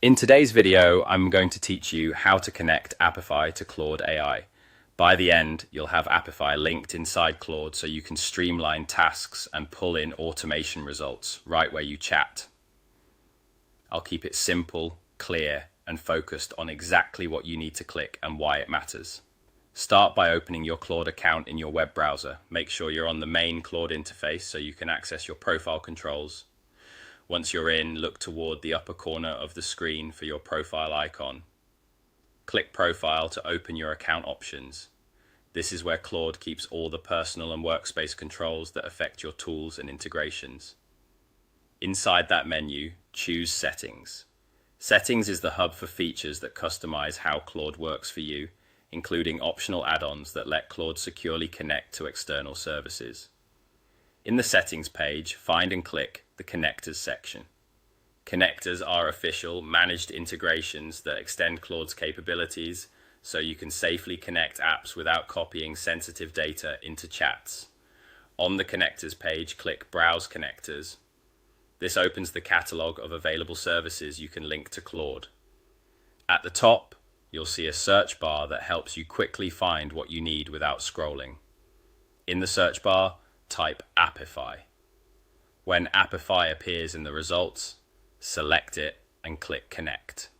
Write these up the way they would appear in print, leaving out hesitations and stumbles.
In today's video, I'm going to teach you how to connect Apify to Claude AI. By the end, you'll have Apify linked inside Claude so you can streamline tasks and pull in automation results right where you chat. I'll keep it simple, clear, and focused on exactly what you need to click and why it matters. Start by opening your Claude account in your web browser. Make sure you're on the main Claude interface so you can access your profile controls. Once you're in, look toward the upper corner of the screen for your profile icon. Click Profile to open your account options. This is where Claude keeps all the personal and workspace controls that affect your tools and integrations. Inside that menu, choose Settings. Settings is the hub for features that customize how Claude works for you, including optional add-ons that let Claude securely connect to external services. In the Settings page, find and click the Connectors section. Connectors are official, managed integrations that extend Claude's capabilities so you can safely connect apps without copying sensitive data into chats. On the Connectors page, click Browse Connectors. This opens the catalog of available services you can link to Claude. At the top, you'll see a search bar that helps you quickly find what you need without scrolling. In the search bar, type Apify. When Apify appears in the results, select it and click Connect.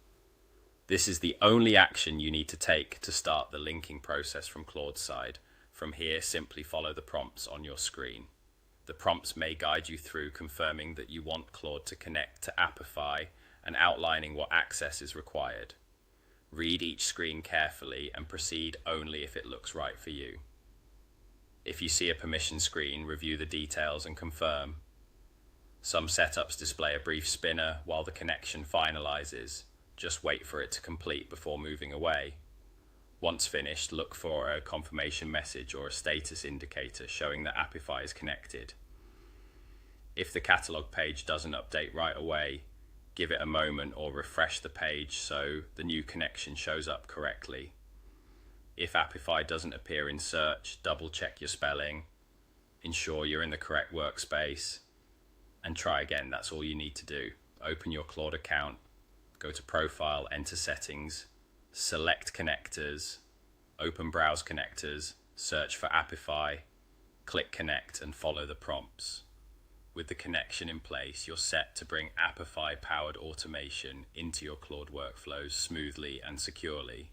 This is the only action you need to take to start the linking process from Claude's side. From here, simply follow the prompts on your screen. The prompts may guide you through confirming that you want Claude to connect to Apify and outlining what access is required. Read each screen carefully and proceed only if it looks right for you. If you see a permission screen, review the details and confirm. Some setups display a brief spinner while the connection finalizes. Just wait for it to complete before moving away. Once finished, look for a confirmation message or a status indicator showing that Apify is connected. If the catalog page doesn't update right away, give it a moment or refresh the page so the new connection shows up correctly. If Apify doesn't appear in search, double check your spelling, ensure you're in the correct workspace, and try again. That's all you need to do. Open your Claude account, go to Profile, enter Settings, select Connectors, open Browse Connectors, search for Apify, click Connect and follow the prompts. With the connection in place, you're set to bring Apify-powered automation into your Claude workflows smoothly and securely.